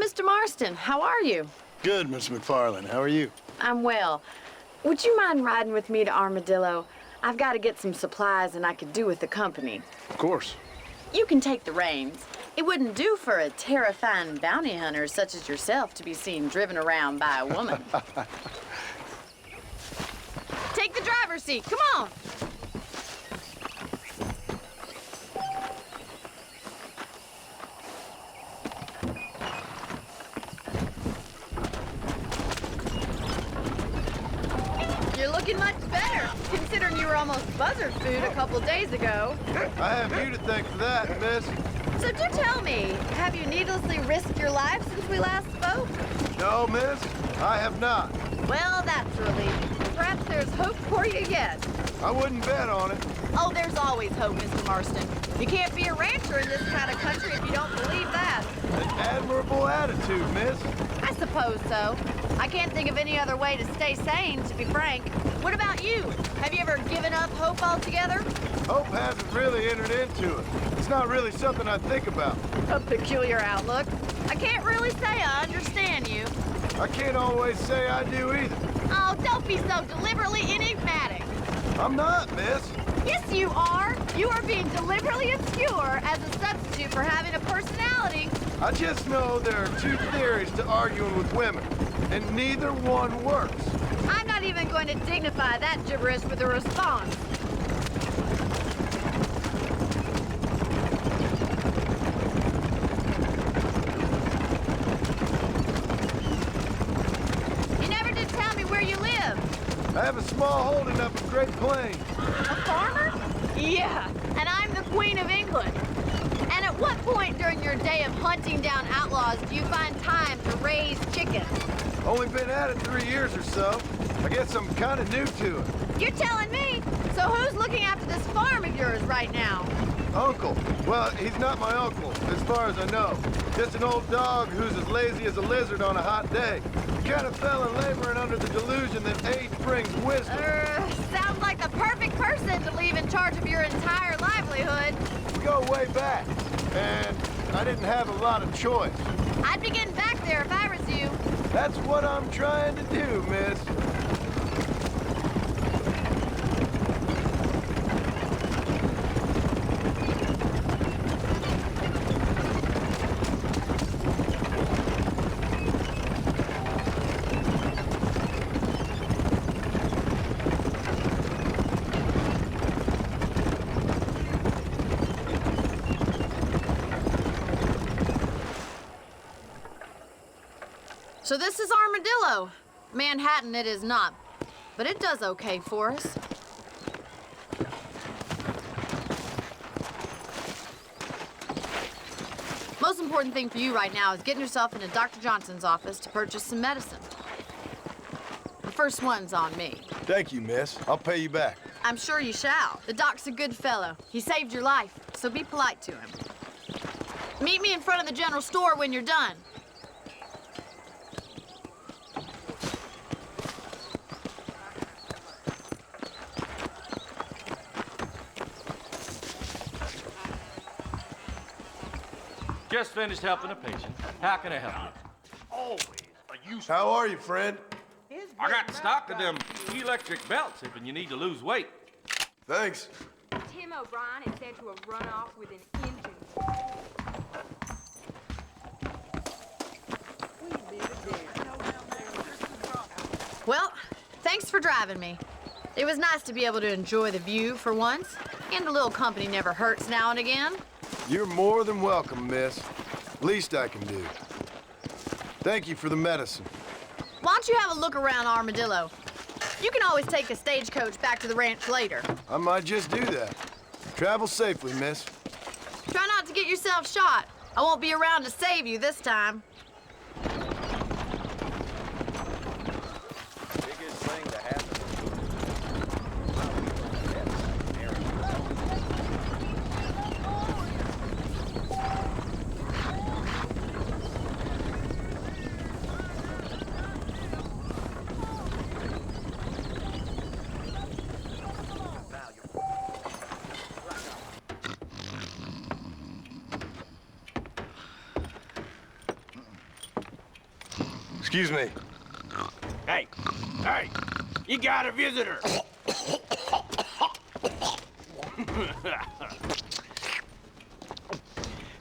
Mr. Marston. How are you? Good, Miss McFarland. How are you? I'm well. Would you mind riding with me to Armadillo? I've got to get some supplies and I could do with the company. Of course. You can take the reins. It wouldn't do for a terrifying bounty hunter such as yourself to be seen driven around by a woman. Take the driver's seat. Come on. You're looking much better, considering you were almost buzzard food a couple days ago. I have you to thank for that, miss. So do tell me, have you needlessly risked your life since we last spoke? No, miss, I have not. Well, that's a relief. Perhaps there's hope for you yet. I wouldn't bet on it. Oh, there's always hope, Mr. Marston. You can't be a rancher in this kind of country if you don't believe that. An admirable attitude, miss. I suppose so. I can't think of any other way to stay sane, to be frank. What about you? Have you ever given up hope altogether? Hope hasn't really entered into it. It's not really something I think about. A peculiar outlook. I can't really say I understand you. I can't always say I do either. Oh, don't be so deliberately enigmatic. I'm not, miss. Yes, you are. You are being deliberately obscure as a substitute for having a personality. I just know there are two theories to arguing with women, and neither one works. I'm not even going to dignify that gibberish with a response. You never did tell me where you live. I have a small holding up in Great Plains. A farmer? Yeah, and I'm the Queen of England. And at what point during your day of hunting down outlaws do you find time to raise chickens? Only been at it 3 years or so. I guess I'm kind of new to it. You're telling me? So who's looking after this farm of yours right now? Uncle. Well, he's not my uncle, as far as I know. Just an old dog who's as lazy as a lizard on a hot day. He kind of fell in laboring under the delusion that age brings wisdom. Sounds like the perfect person to leave in charge of your entire livelihood. We go way back, and I didn't have a lot of choice. I'd be getting back there if I was you. That's what I'm trying to do, miss. So this is Armadillo. Manhattan it is not, but it does okay for us. Most important thing for you right now is getting yourself into Dr. Johnson's office to purchase some medicine. The first one's on me. Thank you, miss. I'll pay you back. I'm sure you shall. The doc's a good fellow. He saved your life, so be polite to him. Meet me in front of the general store when you're done. Just finished helping a patient. How can I help you? Always a use. How are you, friend? I got stock of them electric belts if you need to lose weight. Thanks. Tim O'Brien is said to have run off with an engine. Well, thanks for driving me. It was nice to be able to enjoy the view for once, and a little company never hurts now and again. You're more than welcome, miss. Least I can do. Thank you for the medicine. Why don't you have a look around Armadillo? You can always take a stagecoach back to the ranch later. I might just do that. Travel safely, miss. Try not to get yourself shot. I won't be around to save you this time. Biggest thing to happen. Excuse me. Hey, you got a visitor.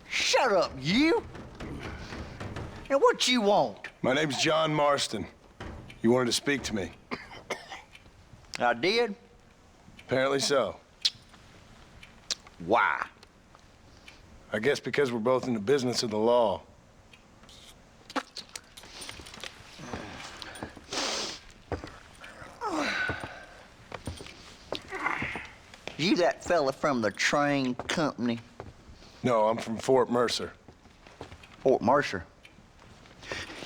Shut up, you! Now, what you want? My name's John Marston. You wanted to speak to me. I did? Apparently so. Why? I guess because we're both in the business of the law. You that fella from the train company? No, I'm from Fort Mercer. Fort Mercer?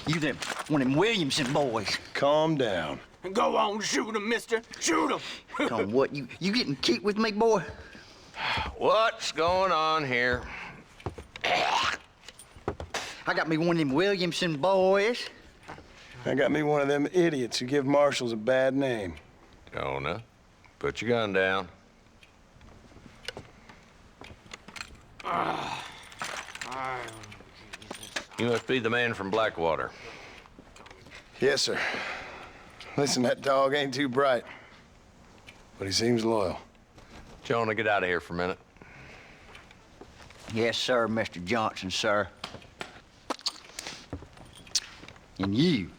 You them one of them Williamson boys. Calm down. Go on, shoot him, mister. Shoot him. Come on, what, you getting kicked with me, boy? What's going on here? I got me one of them Williamson boys. I got me one of them idiots who give marshals a bad name. Jonah, put your gun down. You must be the man from Blackwater. Yes, sir. Listen, that dog ain't too bright, but he seems loyal. Jonah, get out of here for a minute. Yes, sir, Mr. Johnson, sir. And you.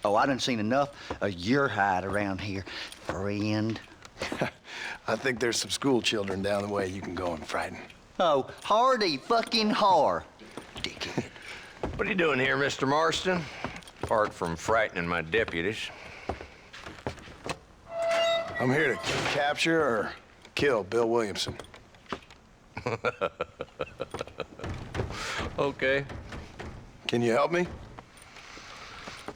Oh, I done seen enough of your hide around here, friend. I think there's some school children down the way you can go and frighten. Oh, hardy fucking har. Dickhead. What are you doing here, Mr. Marston? Apart from frightening my deputies. I'm here to capture or kill Bill Williamson. Okay. Can you help me?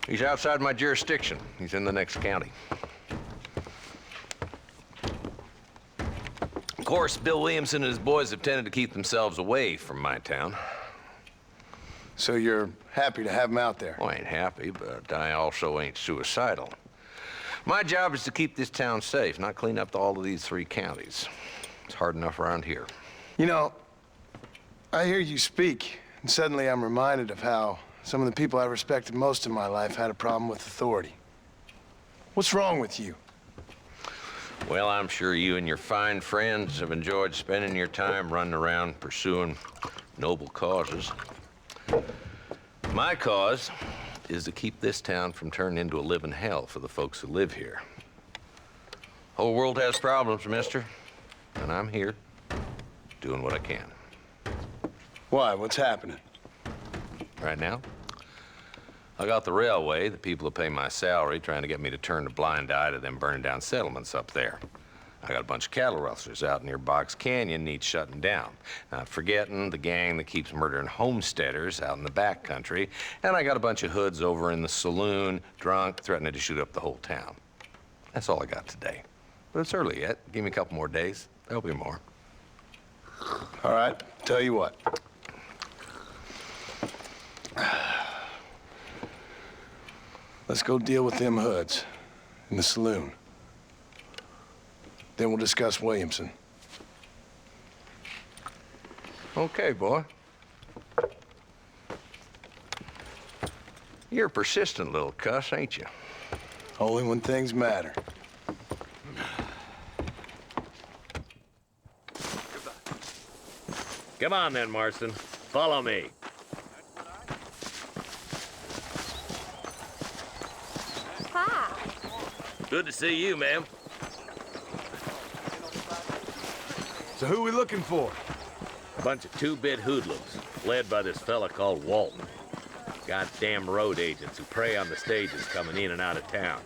He's outside my jurisdiction. He's in the next county. Of course, Bill Williamson and his boys have tended to keep themselves away from my town. So you're happy to have him out there? Well, I ain't happy, but I also ain't suicidal. My job is to keep this town safe, not clean up all of these 3 counties. It's hard enough around here. You know, I hear you speak, and suddenly I'm reminded of how some of the people I respected most in my life had a problem with authority. What's wrong with you? Well, I'm sure you and your fine friends have enjoyed spending your time running around pursuing noble causes. My cause is to keep this town from turning into a living hell for the folks who live here. Whole world has problems, mister, and I'm here doing what I can. Why? What's happening? Right now, I got the railway, the people who pay my salary, trying to get me to turn a blind eye to them burning down settlements up there. I got a bunch of cattle rustlers out near Box Canyon needs shutting down. Not forgetting the gang that keeps murdering homesteaders out in the back country. And I got a bunch of hoods over in the saloon, drunk, threatening to shoot up the whole town. That's all I got today. But it's early yet. Give me a couple more days. There'll be more. All right, tell you what. Let's go deal with them hoods in the saloon. Then we'll discuss Williamson. Okay, boy. You're a persistent little cuss, ain't you? Only when things matter. Come on then, Marston. Follow me. Hi. Good to see you, ma'am. So who are we looking for? A bunch of 2-bit hoodlums, led by this fella called Walton. Goddamn road agents who prey on the stages coming in and out of town.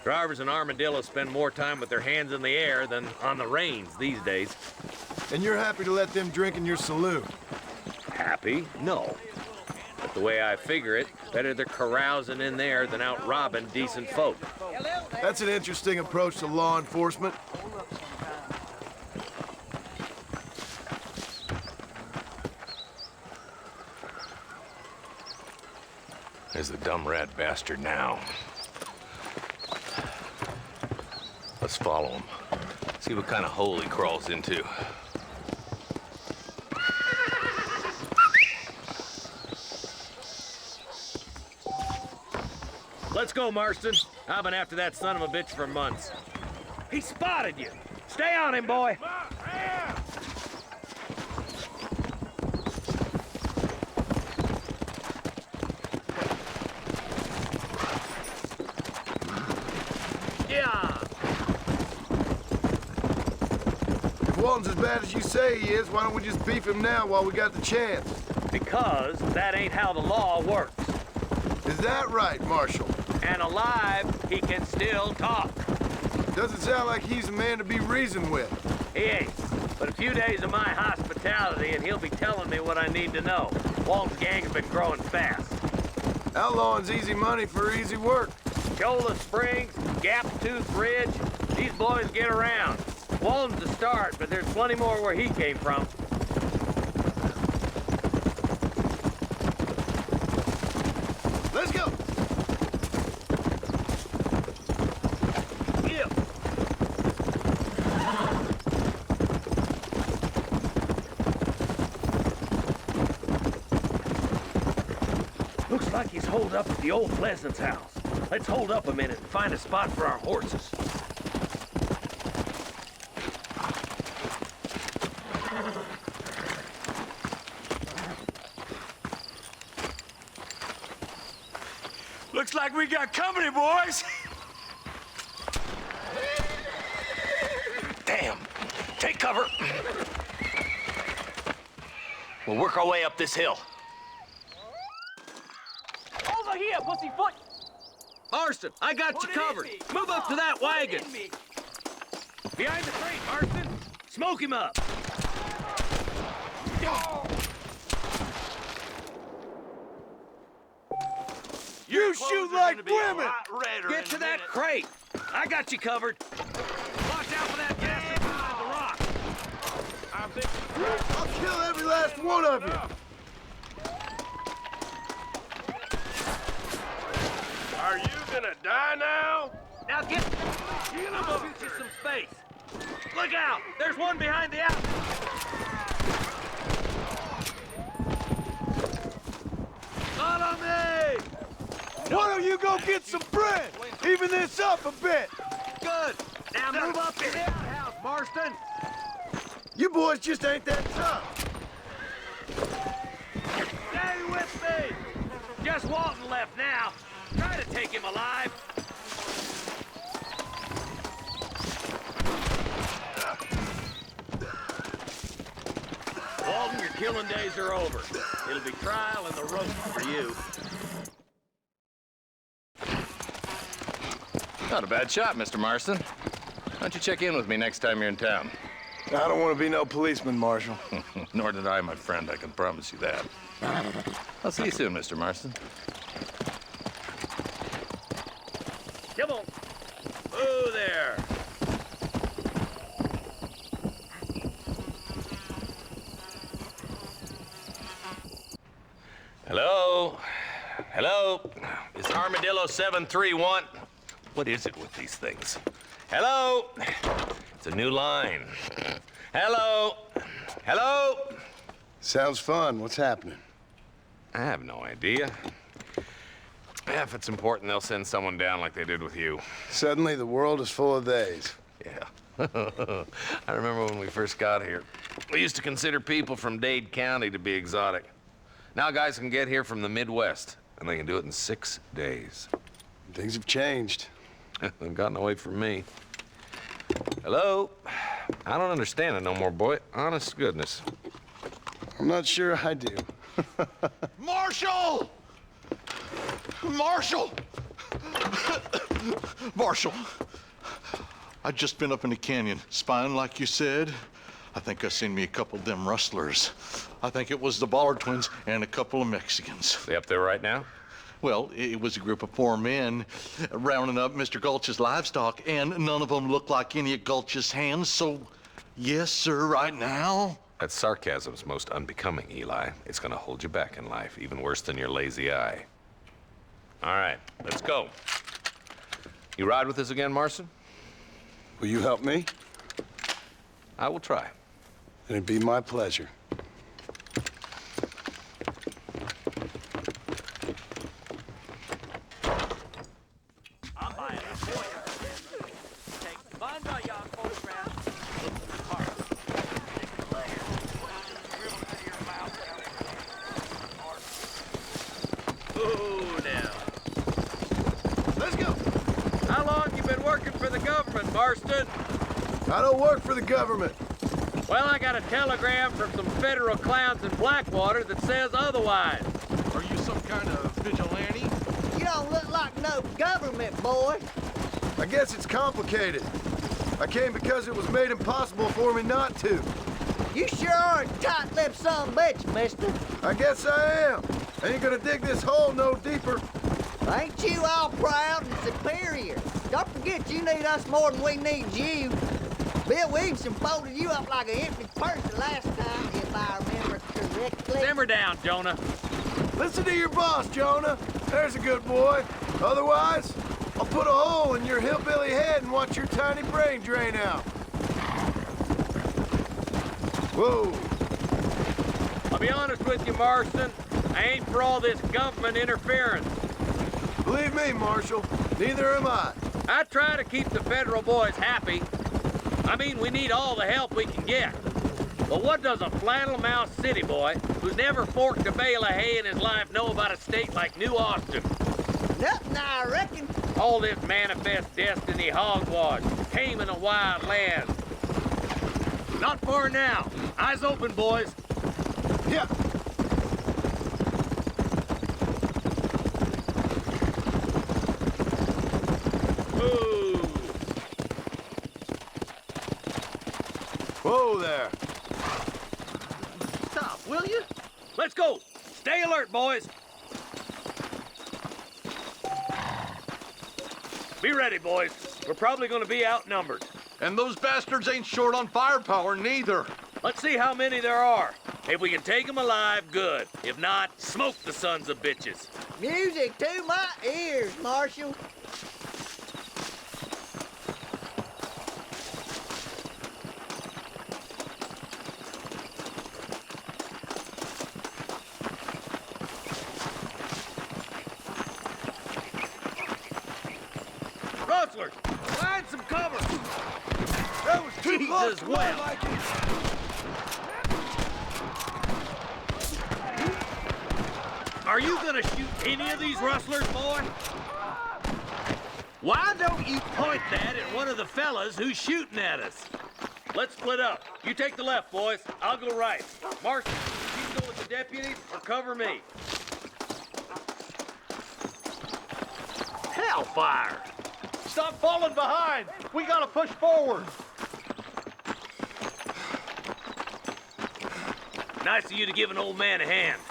Drivers and armadillos spend more time with their hands in the air than on the reins these days. And you're happy to let them drink in your saloon? Happy? No. But the way I figure it, better they're carousing in there than out robbing decent folk. That's an interesting approach to law enforcement. There's the dumb rat bastard now. Let's follow him. See what kind of hole he crawls into. Let's go, Marston. I've been after that son of a bitch for months. He spotted you. Stay on him, boy. Yeah. If Walton's as bad as you say he is, why don't we just beef him now while we got the chance? Because that ain't how the law works. Is that right, Marshal? And alive, he can still talk. Doesn't sound like he's a man to be reasoned with. He ain't. But a few days of my hospitality and he'll be telling me what I need to know. Walton's gang has been growing fast. Outlawing's easy money for easy work. Cholla Springs, Gap Tooth Ridge, these boys get around. Walton's the start, but there's plenty more where he came from. Let's go! Yeah. Looks like he's holed up at the old Pleasance house. Let's hold up a minute and find a spot for our horses. Looks like we got company, boys. Damn. Take cover. We'll work our way up this hill. Over here, pussyfoot! Marston, I got you covered. Move up to that wagon. Behind the crate, Marston. Smoke him up. You shoot like women! Get to that crate. I got you covered. Watch out for that bastard behind the rock. I'll kill every last one of you! Are you gonna die now? Now get some space. Look out! There's one behind the outfit. Not on me! Why don't you go get some bread? Even this up a bit! Good. Now move up to the outhouse, Marston. You boys just ain't that tough. Stay with me. Just Walton left now. Try to take him alive. Walton, your killing days are over. It'll be trial and the roast for you. Not a bad shot, Mr. Marston. Why don't you check in with me next time you're in town? I don't want to be no policeman, Marshal. Nor did I, my friend. I can promise you that. I'll see you soon, Mr. Marston. Come on. Oh, there. Hello? Hello? Is Armadillo 731? What is it with these things? Hello? It's a new line. Hello? Hello? Sounds fun. What's happening? I have no idea. Yeah, if it's important, they'll send someone down like they did with you. Suddenly, the world is full of theys. Yeah. I remember when we first got here. We used to consider people from Dade County to be exotic. Now guys can get here from the Midwest, and they can do it in 6 days. Things have changed. They've gotten away from me. Hello? I don't understand it no more, boy. Honest to goodness. I'm not sure I do. Marshal! Marshal! Marshal! I just been up in the canyon, spying like you said. I think I seen me a couple of them rustlers. I think it was the Ballard twins and a couple of Mexicans. They up there right now? Well, it was a group of 4 men rounding up Mr. Gulch's livestock, and none of them looked like any of Gulch's hands, so yes, sir, right now. That sarcasm's most unbecoming, Eli. It's gonna hold you back in life, even worse than your lazy eye. All right, let's go. You ride with us again, Marston? Will you help me? I will try. It'd be my pleasure. Oh, now. Let's go. How long you been working for the government, Marston? I don't work for the government. Well, I got a telegram from some federal clowns in Blackwater that says otherwise. Are you some kind of vigilante? You don't look like no government boy. I guess it's complicated. I came because it was made impossible for me not to. You sure are a tight-lipped son of a bitch, mister. I guess I am. I ain't gonna dig this hole no deeper. Ain't you all proud and superior? Don't forget you need us more than we need you. Bill Williamson folded you up like an empty purse the last time, if I remember correctly. Simmer down, Jonah. Listen to your boss, Jonah. There's a good boy. Otherwise, I'll put a hole in your hillbilly head and watch your tiny brain drain out. Whoa. I'll be honest with you, Marston. I ain't for all this government interference. Believe me, Marshal, neither am I. I try to keep the federal boys happy. I mean, we need all the help we can get. But what does a flannel-mouthed city boy who's never forked a bale of hay in his life know about a state like New Austin? Nothing, I reckon. All this manifest destiny hogwash, taming a wild land. Not far now. Eyes open, boys. Yeah. Ooh. Whoa there. Stop, will you? Let's go. Stay alert, boys. Be ready, boys. We're probably going to be outnumbered. And those bastards ain't short on firepower, neither. Let's see how many there are. If we can take them alive, good. If not, smoke the sons of bitches. Music to my ears, Marshal. Rustlers, find some cover. That was too close Jesus, to my well. liking. Are you gonna shoot any of these rustlers, boy? Why don't you point that at one of the fellas who's shooting at us? Let's split up. You take the left, boys. I'll go right. Marston, you go with the deputies or cover me. Hellfire! Stop falling behind. We gotta push forward. Nice of you to give an old man a hand.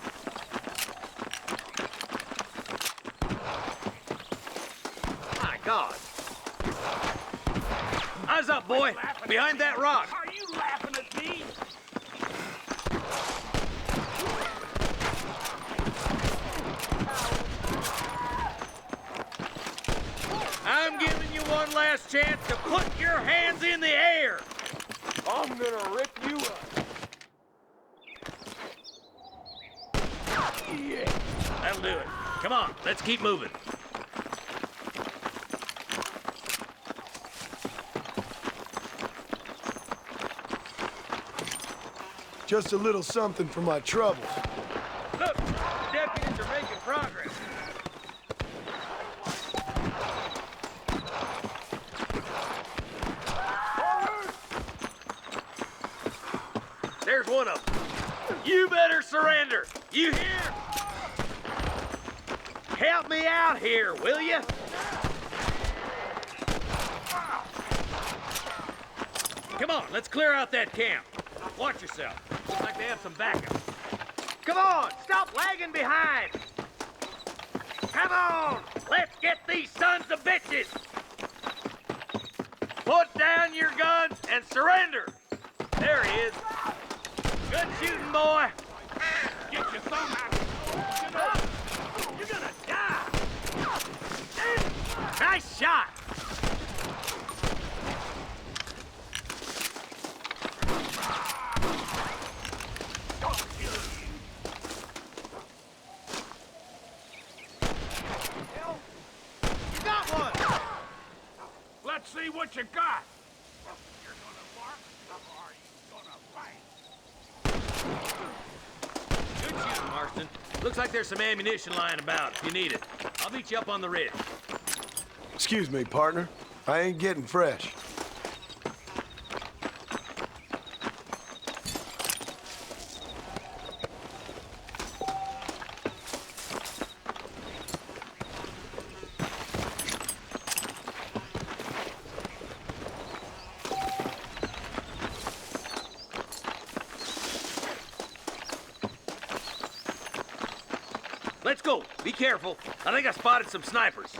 My God. Eyes up, boy. Behind that rock. Are you laughing at me? I'm giving you one last chance to put your hands in the air. I'm gonna rip you up. That'll do it. Come on, let's keep moving. Just a little something for my troubles. Look, the deputies are making progress. There's one of them. You better surrender. You hear? Help me out here, will you? Come on, let's clear out that camp. Watch yourself. Looks like they have some backup. Come on, stop lagging behind. Come on, let's get these sons of bitches. Put down your guns and surrender. There he is. Good shooting, boy. Get your thumb out. You're gonna die. Nice shot. You got one. Let's see what you got. You're gonna bark, or are you gonna fight? Good shooting, Marston. Looks like there's some ammunition lying about if you need it. I'll meet you up on the ridge. Excuse me, partner. I ain't getting fresh. Let's go. Be careful. I think I spotted some snipers.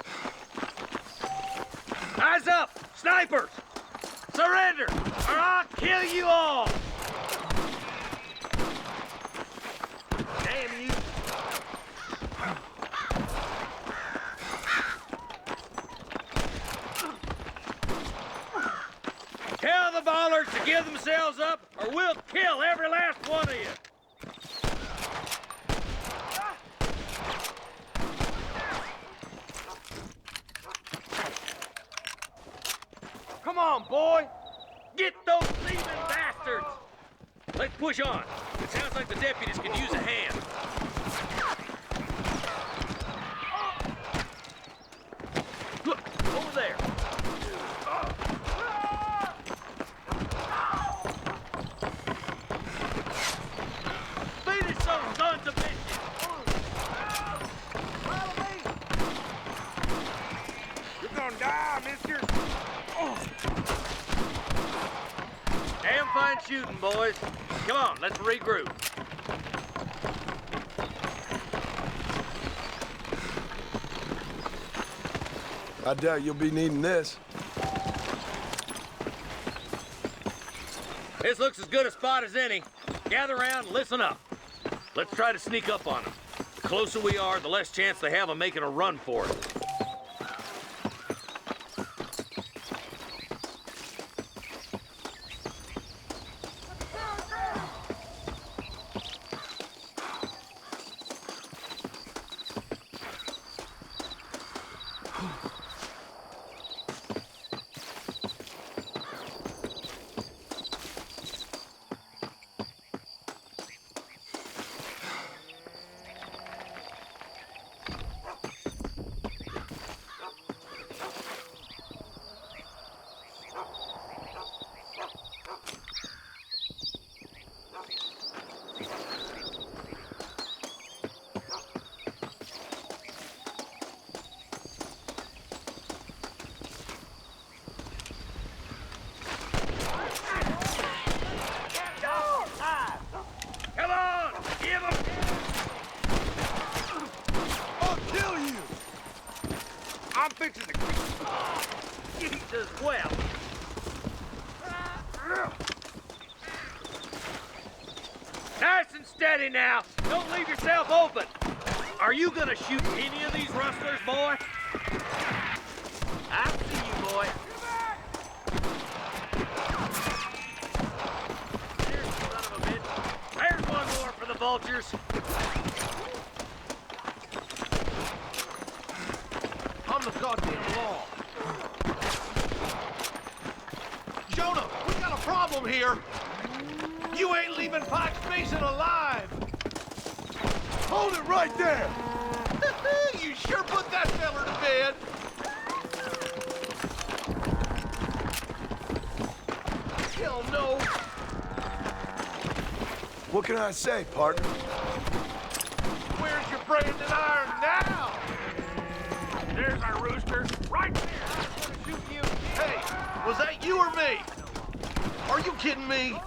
Eyes up! Snipers! Surrender, or I'll kill you all! Damn you! Tell the ballers to give themselves up, or we'll kill every last one of you! Come on, boy! Get those thieving bastards! Let's push on. It sounds like the deputies can use a hand. Look, over there. Finish those sons of bitches! Follow me! You're gonna die, mister. Damn fine shooting, boys. Come on, let's regroup. I doubt you'll be needing this. This looks as good a spot as any. Gather around and listen up. Let's try to sneak up on them. The closer we are, the less chance they have of making a run for it. Come on! Give them! I'll kill you! I'm fixing to... Jesus, well. Nice and steady now. Don't leave yourself open. Are you gonna shoot any of these rustlers, boy? I see you, boy. There's the son of a bitch. There's one more for the vultures. I'm the goddamn law. Jonah, we got a problem here. You ain't leaving Pike's Basin alive. Hold it right there. You sure put that feller to bed. Hell no. What can I say, partner? Where's your branded iron now? There's our rooster. Right there. I'm gonna shoot you. Hey, was that you or me? Are you kidding me?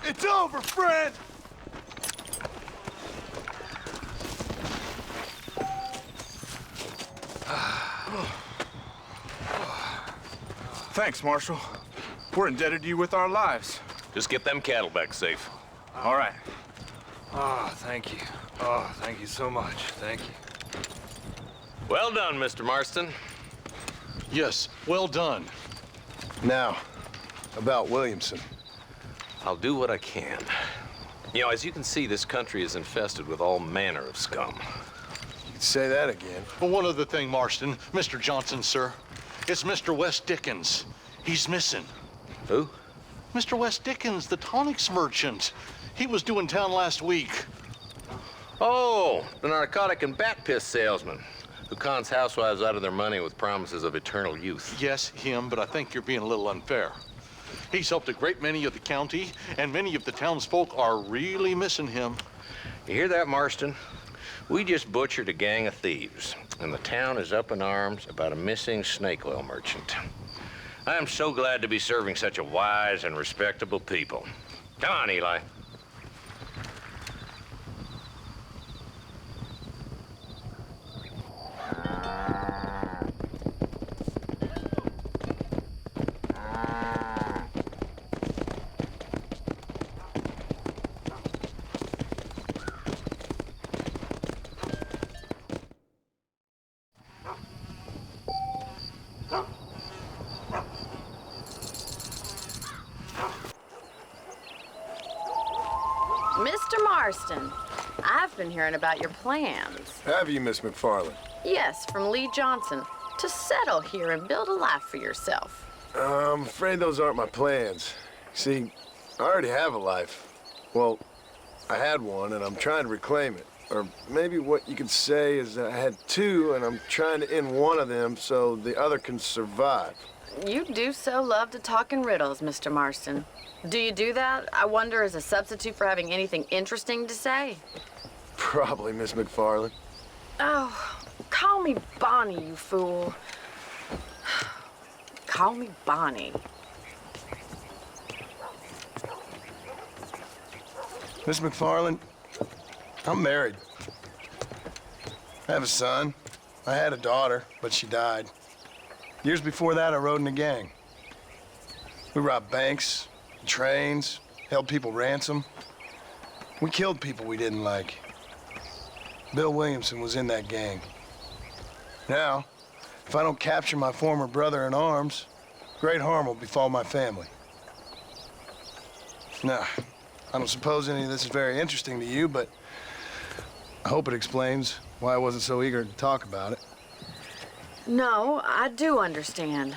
It's over, friend! Thanks, Marshal. We're indebted to you with our lives. Just get them cattle back safe. All right. Oh, thank you. Oh, thank you so much. Thank you. Well done, Mr. Marston. Yes, well done. Now, about Williamson. I'll do what I can. You know, as you can see, this country is infested with all manner of scum. You can say that again. But one other thing, Marston. Mr. Johnson, sir. It's Mr. Wes Dickens. He's missing. Who? Mr. West Dickens, the tonics merchant. He was due in town last week. Oh, the narcotic and bat piss salesman who cons housewives out of their money with promises of eternal youth. Yes, him, but I think you're being a little unfair. He's helped a great many of the county, and many of the townsfolk are really missing him. You hear that, Marston? We just butchered a gang of thieves, and the town is up in arms about a missing snake oil merchant. I am so glad to be serving such a wise and respectable people. Come on, Eli. Mr. Marston, I've been hearing about your plans. Have you, Miss McFarland? Yes, from Lee Johnson, to settle here and build a life for yourself. I'm afraid those aren't my plans. See, I already have a life. Well, I had one, and I'm trying to reclaim it. Or maybe what you could say is that I had two, and I'm trying to end one of them so the other can survive. You do so love to talk in riddles, Mr. Marston. Do you do that, I wonder, as a substitute for having anything interesting to say? Probably, Miss McFarland. Oh, call me Bonnie, you fool. Call me Bonnie. Miss McFarland, I'm married. I have a son. I had a daughter, but she died. Years before that, I rode in a gang. We robbed banks, trains, held people ransom. We killed people we didn't like. Bill Williamson was in that gang. Now, if I don't capture my former brother in arms, great harm will befall my family. Now, I don't suppose any of this is very interesting to you, but I hope it explains why I wasn't so eager to talk about it. No, I do understand.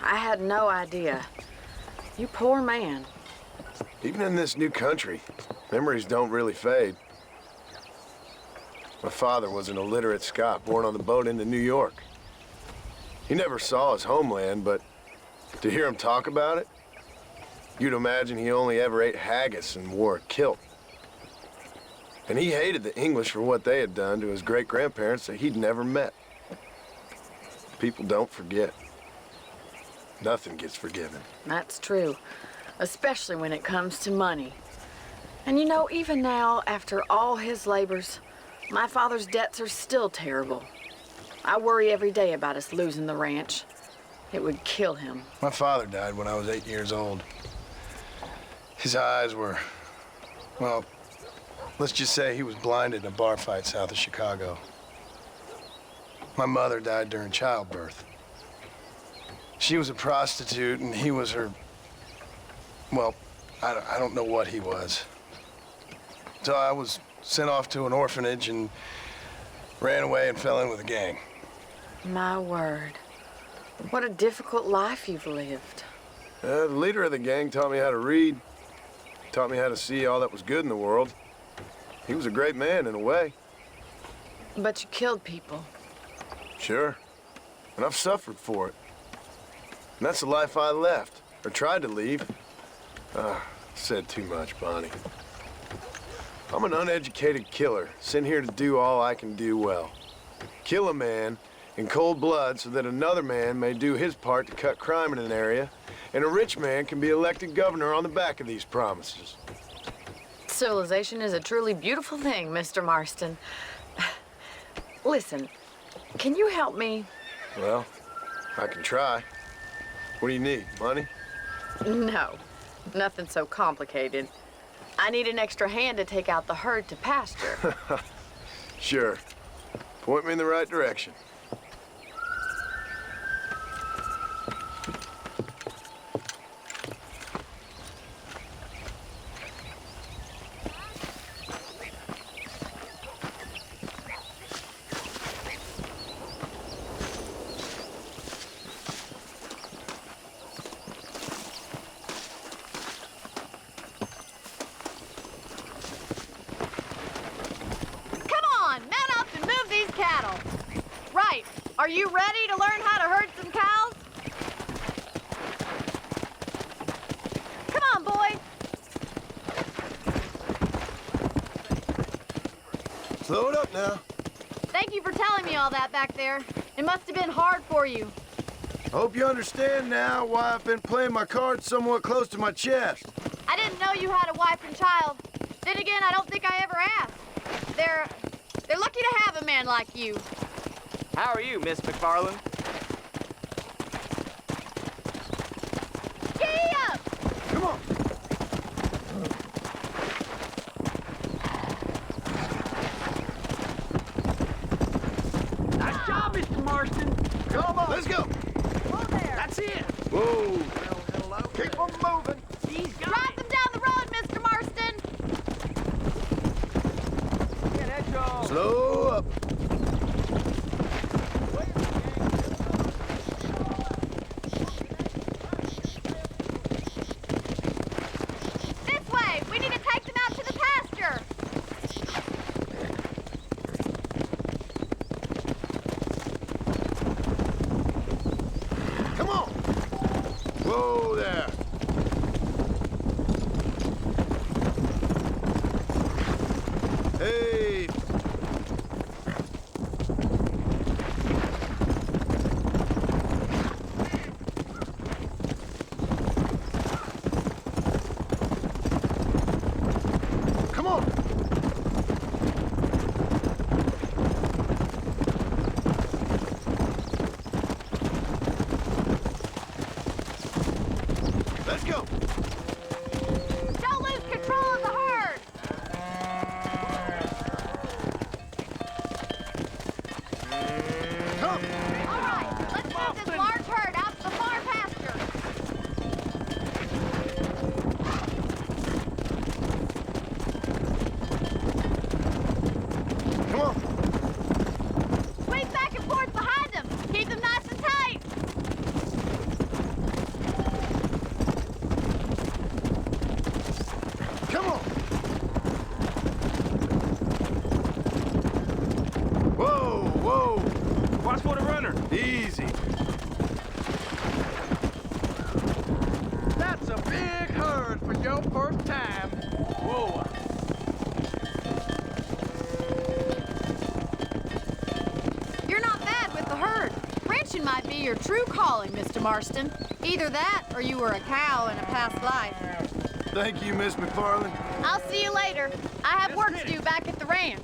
I had no idea. You poor man. Even in this new country, memories don't really fade. My father was an illiterate Scot born on the boat into New York. He never saw his homeland, but to hear him talk about it, you'd imagine he only ever ate haggis and wore a kilt. And he hated the English for what they had done to his great-grandparents that he'd never met. People don't forget. Nothing gets forgiven. That's true, especially when it comes to money. And you know, even now, after all his labors, my father's debts are still terrible. I worry every day about us losing the ranch. It would kill him. My father died when I was 8 years old. His eyes were, well, let's just say he was blinded in a bar fight south of Chicago. My mother died during childbirth. She was a prostitute, and he was her, well, I don't know what he was. So I was sent off to an orphanage and ran away and fell in with a gang. My word. What a difficult life you've lived. The leader of the gang taught me how to read, taught me how to see all that was good in the world. He was a great man in a way. But you killed people. Sure. And I've suffered for it. And that's the life I left, or tried to leave. Said too much, Bonnie. I'm an uneducated killer, sent here to do all I can do well. Kill a man in cold blood so that another man may do his part to cut crime in an area, and a rich man can be elected governor on the back of these promises. Civilization is a truly beautiful thing, Mr. Marston. Listen, can you help me? Well, I can try. What do you need, money? No, nothing so complicated. I need an extra hand to take out the herd to pasture. Sure. Point me in the right direction. Are you ready to learn how to herd some cows? Come on, boy. Slow it up now. Thank you for telling me all that back there. It must have been hard for you. Hope you understand now why I've been playing my cards somewhat close to my chest. I didn't know you had a wife and child. Then again, I don't think I ever asked. They're lucky to have a man like you. How are you, Miss McFarland? Giddy up! Come on. Nice job, Mr. Marston. Come on. Let's go. Whoa there. That's it. Whoa. Hello. Keep them moving. He's got Drive it. them down the road, Mr. Marston. Yeah, that's all. Slow up. This way. We need to take them out to the pasture. Come on. Whoa there. Hey. Come on. Let's go. Don't lose control of the herd. Come. All right, let's move this large herd out to the far pasture. Come on. Swing back and forth behind them. Keep them nice and tight. Come on. Whoa, whoa. Watch for the runner. Easy. That's a big herd for your first time. Whoa. You're not bad with the herd. Ranching might be your true calling, Mr. Marston. Either that or you were a cow in a past life. Thank you, Miss McFarland. I'll see you later. I have work to do back at the ranch.